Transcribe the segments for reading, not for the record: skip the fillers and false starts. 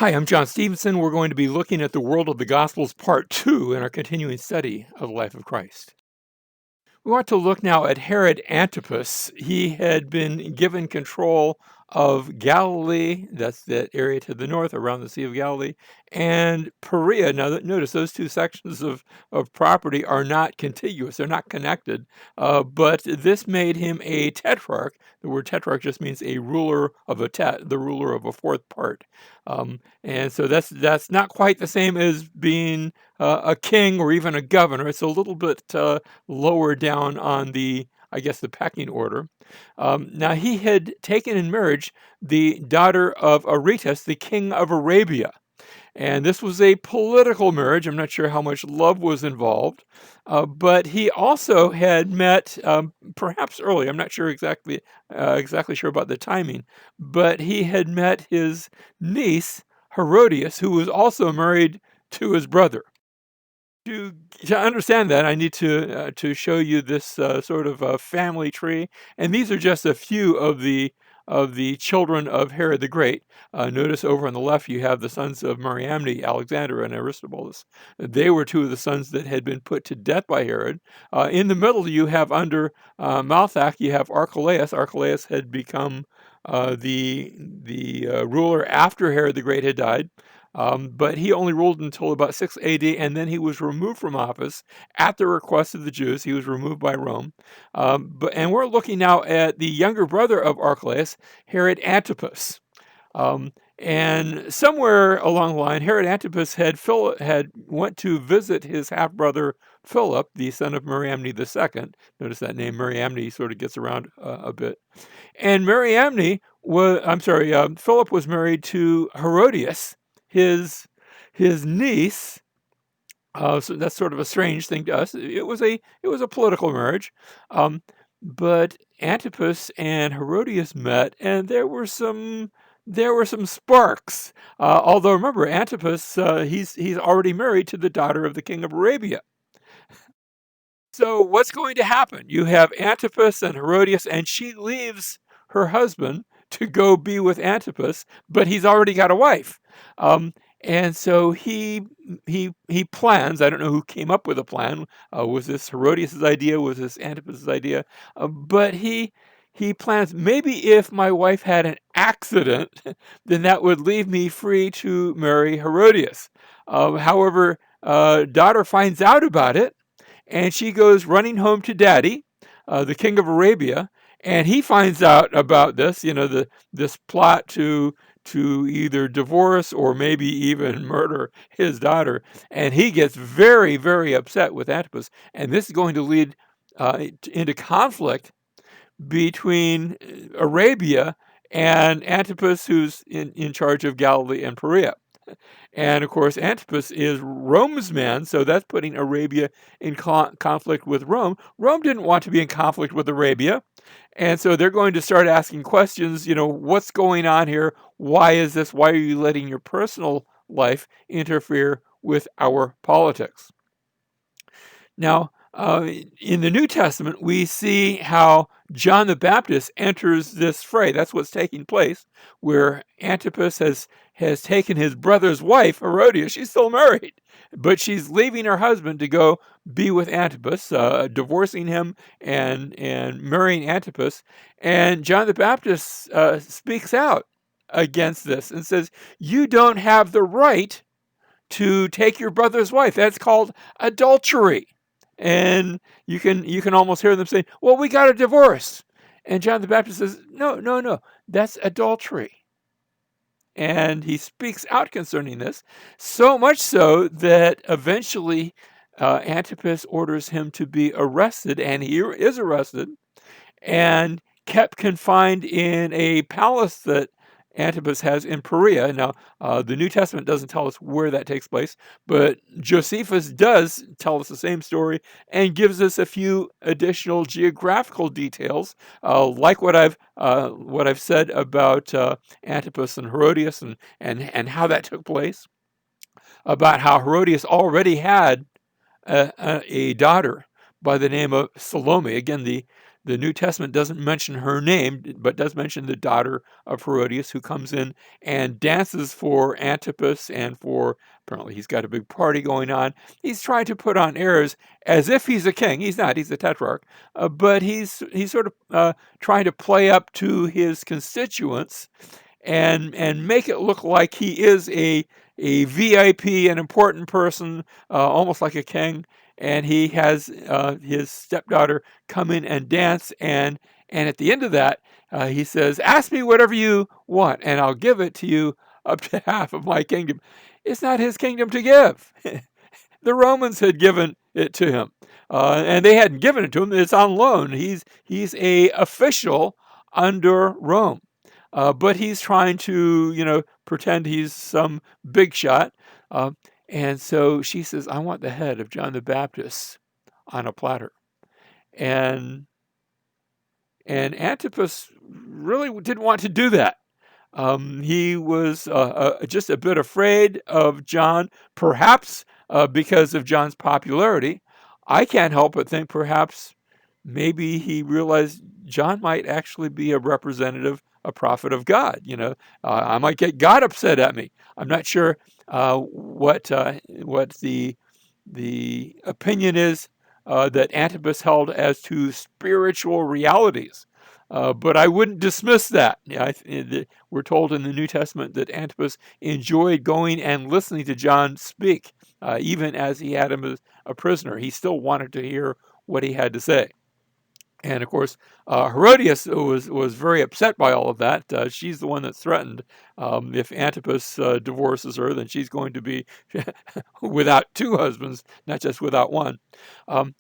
Hi, I'm John Stevenson. We're going to be looking at the world of the Gospels, part 2, in our continuing study of the life of Christ. We want to look now at Herod Antipas. He had been given control of Galilee, that's that area to the north around the Sea of Galilee, and Perea. Now, notice those two sections of property are not contiguous, they're not connected, but this made him a tetrarch. The word tetrarch just means a ruler of the ruler of a fourth part. And so that's not quite the same as being a king or even a governor. It's a little bit lower down on the pecking order. Now, he had taken in marriage the daughter of Aretas, the king of Arabia. And this was a political marriage. I'm not sure how much love was involved, but he also had met, perhaps early. I'm not sure exactly sure about the timing, but he had met his niece Herodias, who was also married to his brother. To understand that, I need to show you this sort of family tree, and these are just a few of the children of Herod the Great. Notice over on the left you have the sons of Mariamne, Alexander, and Aristobulus. They were two of the sons that had been put to death by Herod. In the middle, you have under Malthach, you have Archelaus. Archelaus had become the ruler after Herod the Great had died. But he only ruled until about 6 AD, and then he was removed from office at the request of the Jews. He was removed by Rome. And we're looking now at the younger brother of Archelaus, Herod Antipas. And somewhere along the line, Herod Antipas had went to visit his half brother Philip, the son of Mariamne II. Notice that name Mariamne sort of gets around a bit. And Philip was married to Herodias, his niece. So that's sort of a strange thing to us. It was a political marriage, but Antipas and Herodias met, and there were some sparks. Although remember, Antipas he's already married to the daughter of the king of Arabia. So what's going to happen? You have Antipas and Herodias, and she leaves her husband to go be with Antipas, but he's already got a wife. And so he plans. I don't know who came up with a plan. Was this Herodias' idea? Was this Antipas' idea? But he plans, maybe if my wife had an accident, then that would leave me free to marry Herodias. However, daughter finds out about it, and she goes running home to daddy, the king of Arabia, and he finds out about this, this plot to either divorce or maybe even murder his daughter, and he gets very, very upset with Antipas, and this is going to lead into conflict between Arabia and Antipas, who's in charge of Galilee and Perea. And of course, Antipas is Rome's man, so that's putting Arabia in conflict with Rome. Rome didn't want to be in conflict with Arabia, and so they're going to start asking questions. What's going on here? Why is this? Why are you letting your personal life interfere with our politics? Now, in the New Testament, we see how John the Baptist enters this fray. That's what's taking place, where Antipas has taken his brother's wife, Herodias. She's still married, but she's leaving her husband to go be with Antipas, divorcing him and marrying Antipas. And John the Baptist speaks out against this and says, "You don't have the right to take your brother's wife. That's called adultery." And you can almost hear them saying, "Well, we got a divorce." And John the Baptist says, No, that's adultery. And he speaks out concerning this, so much so that eventually Antipas orders him to be arrested, and he is arrested and kept confined in a palace that Antipas has in Perea. Now, the New Testament doesn't tell us where that takes place, but Josephus does tell us the same story and gives us a few additional geographical details, like what I've said about Antipas and Herodias and how that took place, about how Herodias already had a daughter by the name of Salome. Again, The New Testament doesn't mention her name, but does mention the daughter of Herodias, who comes in and dances for Antipas and for, apparently he's got a big party going on. He's trying to put on airs as if he's a king. He's not, he's a tetrarch, but he's sort of trying to play up to his constituents and make it look like he is a VIP, an important person, almost like a king. And he has his stepdaughter come in and dance, and at the end of that, he says, "Ask me whatever you want, and I'll give it to you up to half of my kingdom." It's not his kingdom to give. The Romans had given it to him, and they hadn't given it to him. It's on loan. He's a official under Rome, but he's trying to pretend he's some big shot. Uh, and so she says, "I want the head of John the Baptist on a platter." And Antipas really didn't want to do that. He was just a bit afraid of John, perhaps because of John's popularity. I can't help but think perhaps maybe he realized John might actually be a representative, a prophet of God. I might get God upset at me. I'm not sure what the opinion is that Antipas held as to spiritual realities. But I wouldn't dismiss that. We're told in the New Testament that Antipas enjoyed going and listening to John speak, even as he had him as a prisoner. He still wanted to hear what he had to say. And of course, Herodias was very upset by all of that. She's the one that's threatened. If Antipas divorces her, then she's going to be without two husbands, not just without one. And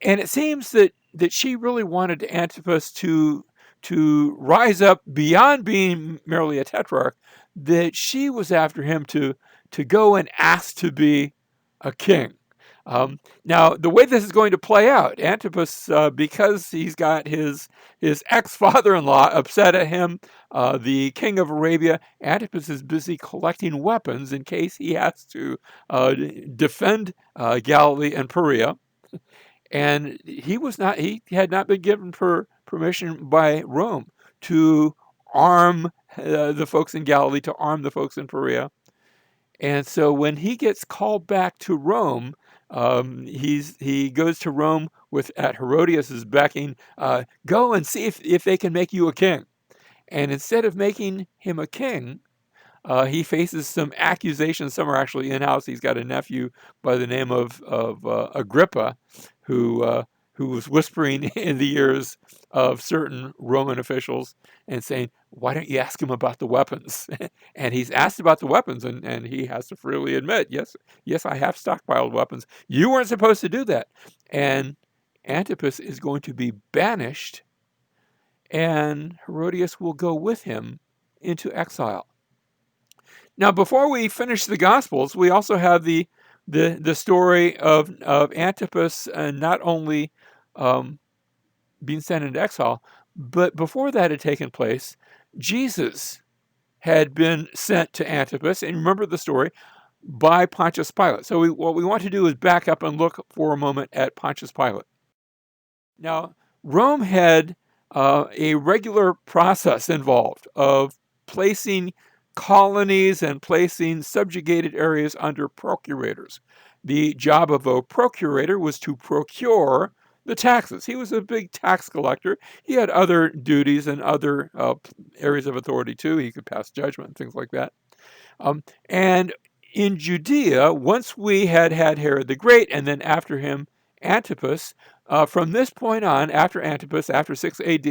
it seems that she really wanted Antipas to rise up beyond being merely a tetrarch, that she was after him to go and ask to be a king. Now, the way this is going to play out, Antipas, because he's got his ex-father-in-law upset at him, the king of Arabia, Antipas is busy collecting weapons in case he has to defend Galilee and Perea. And he had not been given permission by Rome to arm the folks in Galilee, to arm the folks in Perea. And so when he gets called back to Rome, he goes to Rome at Herodias's backing. Go and see if they can make you a king. And instead of making him a king, he faces some accusations. Some are actually in-house. He's got a nephew by the name of Agrippa, who was whispering in the ears of certain Roman officials and saying, "Why don't you ask him about the weapons?" And he's asked about the weapons, and he has to freely admit, yes, I have stockpiled weapons. You weren't supposed to do that. And Antipas is going to be banished, and Herodias will go with him into exile. Now, before we finish the Gospels, we also have the story of Antipas not only being sent into exile, but before that had taken place, Jesus had been sent to Antipas, and remember the story, by Pontius Pilate. So what we want to do is back up and look for a moment at Pontius Pilate. Now, Rome had a regular process involved of placing colonies and placing subjugated areas under procurators. The job of a procurator was to procure the taxes. He was a big tax collector. He had other duties and other areas of authority too. He could pass judgment and things like that. And in Judea, once we had Herod the Great, and then after him Antipas, from this point on, after Antipas, after 6 AD,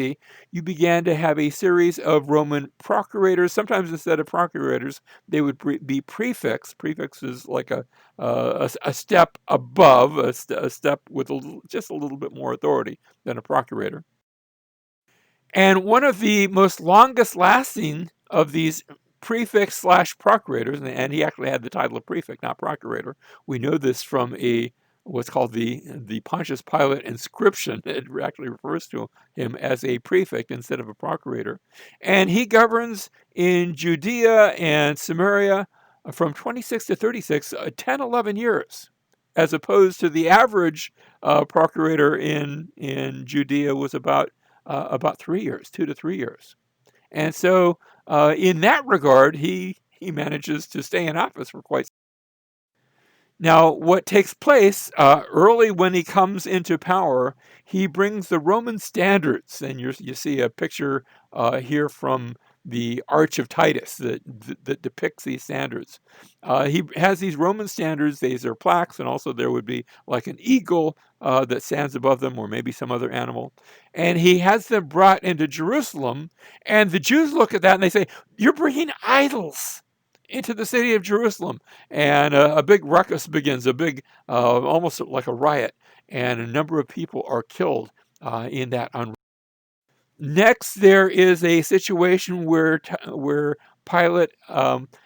you began to have a series of Roman procurators. Sometimes instead of procurators, they would be prefects. Prefects is like a step above, a step with just a little bit more authority than a procurator. And one of the most longest lasting of these prefects / procurators, and he actually had the title of prefect, not procurator. We know this from what's called the Pontius Pilate inscription. It actually refers to him as a prefect instead of a procurator. And he governs in Judea and Samaria from 26 to 36, 10, 11 years. as opposed to the average procurator in Judea was about 3 years, 2 to 3 years. And so, in that regard, he manages to stay in office for quite. Now, what takes place early when he comes into power, he brings the Roman standards, and you see a picture here from the Arch of Titus that depicts these standards. He has these Roman standards; these are plaques, and also there would be like an eagle that stands above them, or maybe some other animal. And he has them brought into Jerusalem, and the Jews look at that and they say, "You're bringing idols into the city of Jerusalem." And a big ruckus begins, a big, almost like a riot, and a number of people are killed in that unrest. Next, there is a situation where Pilate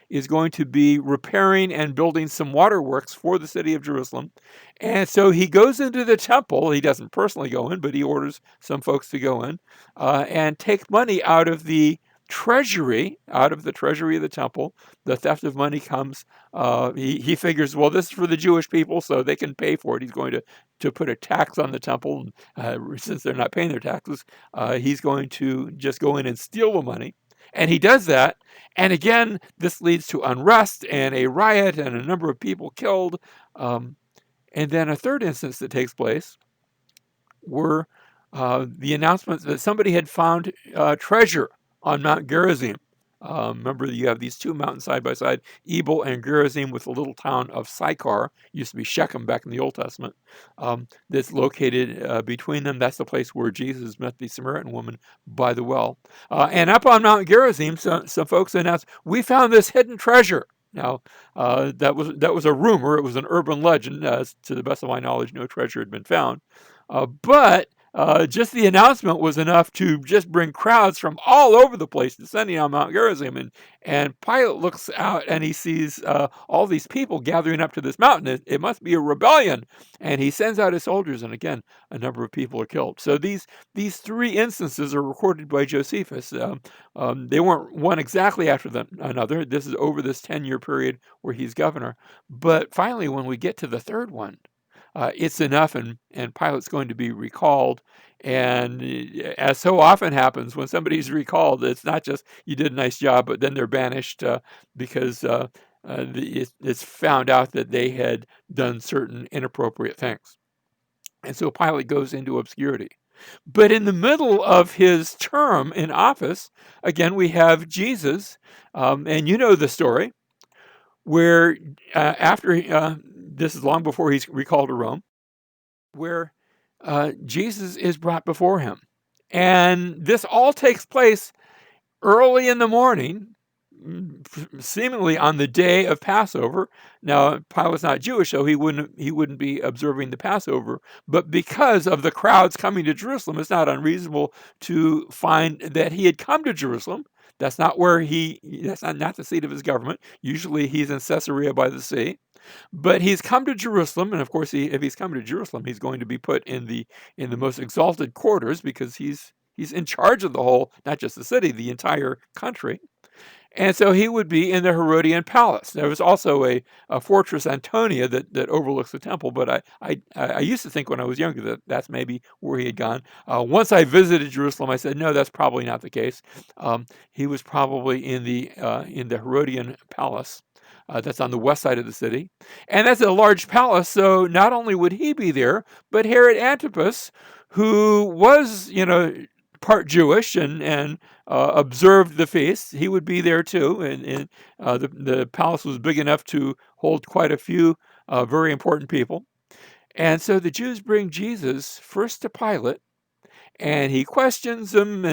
is going to be repairing and building some waterworks for the city of Jerusalem, and so he goes into the temple. He doesn't personally go in, but he orders some folks to go in and take money out of the treasury of the temple. The theft of money comes. He figures, well, this is for the Jewish people, so they can pay for it. He's going to put a tax on the temple, since they're not paying their taxes. He's going to just go in and steal the money. And he does that. And again, this leads to unrest and a riot and a number of people killed. And then a third instance that takes place were the announcement that somebody had found treasure on Mount Gerizim. Remember, you have these two mountains side by side, Ebal and Gerizim, with the little town of Sychar, used to be Shechem back in the Old Testament, that's located between them. That's the place where Jesus met the Samaritan woman by the well. And up on Mount Gerizim, some folks announced, "We found this hidden treasure." Now, that was a rumor. It was an urban legend. To the best of my knowledge, no treasure had been found. But just the announcement was enough to just bring crowds from all over the place descending on Mount Gerizim. And Pilate looks out and he sees all these people gathering up to this mountain. It must be a rebellion. And he sends out his soldiers, and again, a number of people are killed. So these three instances are recorded by Josephus. They weren't one exactly after another. This is over this 10-year period where he's governor. But finally, when we get to the third one, it's enough, and Pilate's going to be recalled. And as so often happens when somebody's recalled, it's not just you did a nice job, but then they're banished because it's found out that they had done certain inappropriate things. And so Pilate goes into obscurity. But in the middle of his term in office, again, we have Jesus, and you know the story, where after this is long before he's recalled to Rome, where Jesus is brought before him. And this all takes place early in the morning, seemingly on the day of Passover. Now, Pilate's not Jewish, so he wouldn't be observing the Passover. But because of the crowds coming to Jerusalem, it's not unreasonable to find that he had come to Jerusalem. That's not not the seat of his government. Usually he's in Caesarea by the sea. But he's come to Jerusalem, and of course, if he's come to Jerusalem, he's going to be put in the most exalted quarters, because he's in charge of the whole, not just the city, the entire country. And so he would be in the Herodian palace. There was also a fortress Antonia that overlooks the temple, but I used to think when I was younger that that's maybe where he had gone. Once I visited Jerusalem, I said, no, that's probably not the case. He was probably in the Herodian palace. That's on the west side of the city. And that's a large palace, so not only would he be there, but Herod Antipas, who was, part Jewish and observed the feast, he would be there too. And the palace was big enough to hold quite a few very important people. And so the Jews bring Jesus first to Pilate, and he questions them,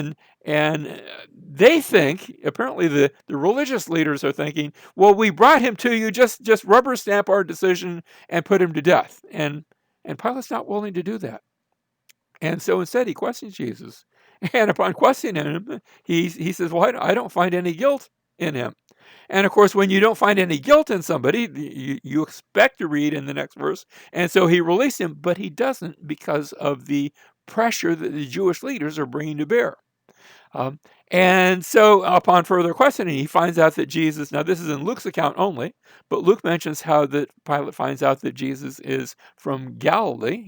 and they think, apparently the religious leaders are thinking, well, we brought him to you, just rubber stamp our decision and put him to death. And Pilate's not willing to do that. And so instead he questions Jesus. And upon questioning him, he says, well, I don't find any guilt in him. And of course, when you don't find any guilt in somebody, you expect to read in the next verse. And so he released him, but he doesn't, because of the pressure that the Jewish leaders are bringing to bear. Um, and so, upon further questioning, he finds out that Jesus, now this is in Luke's account only, but Luke mentions how that Pilate finds out that Jesus is from Galilee.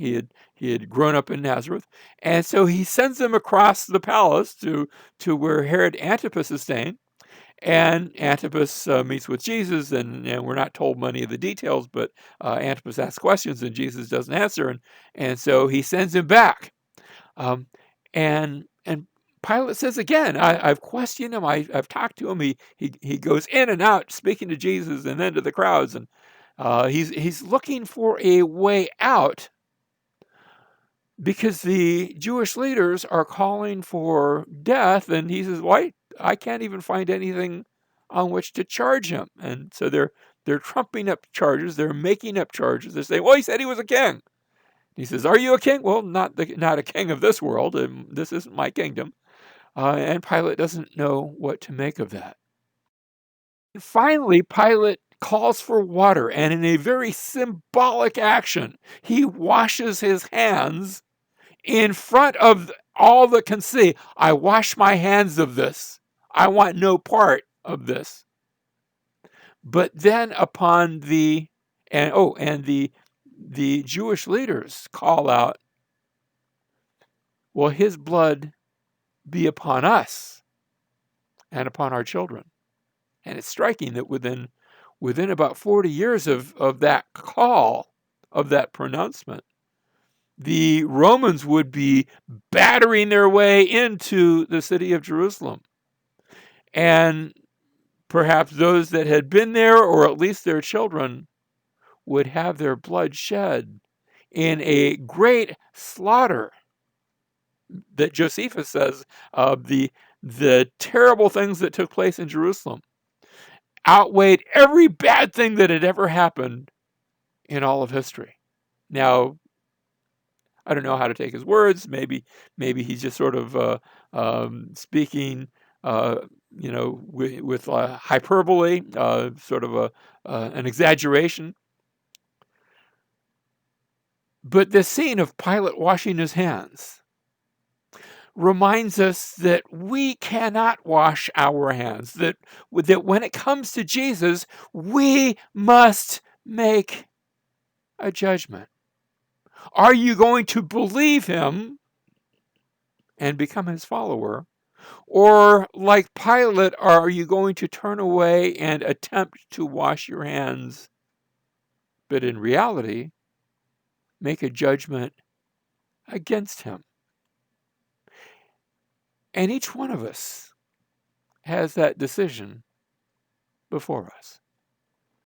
He had grown up in Nazareth, and so he sends him across the palace to where Herod Antipas is staying. And Antipas meets with Jesus, and we're not told many of the details, but Antipas asks questions, and Jesus doesn't answer, and so he sends him back. Um, and Pilate says again, I've questioned him. I've talked to him. He goes in and out, speaking to Jesus and then to the crowds, and he's looking for a way out because the Jewish leaders are calling for death, and he says, "Why? I can't even find anything on which to charge him." And so they're trumping up charges. They're making up charges. They're saying, "Well, he said he was a king." He says, "Are you a king?" "Well, not a king of this world, and this isn't my kingdom." And Pilate doesn't know what to make of that. And finally, Pilate calls for water, and in a very symbolic action, he washes his hands in front of all that can see. "I wash my hands of this. I want no part of this." But then upon the Jewish leaders call out, "Well, his blood be upon us and upon our children." And it's striking that within about 40 years of that call, of that pronouncement, the Romans would be battering their way into the city of Jerusalem. And perhaps those that had been there, or at least their children, would have their blood shed in a great slaughter that Josephus says of the terrible things that took place in Jerusalem outweighed every bad thing that had ever happened in all of history. Now, I don't know how to take his words. Maybe he's just sort of speaking, uh, with hyperbole, sort of an exaggeration. But this scene of Pilate washing his hands reminds us that we cannot wash our hands, that when it comes to Jesus, we must make a judgment. Are you going to believe him and become his follower? Or, like Pilate, are you going to turn away and attempt to wash your hands, but in reality, make a judgment against him? And each one of us has that decision before us.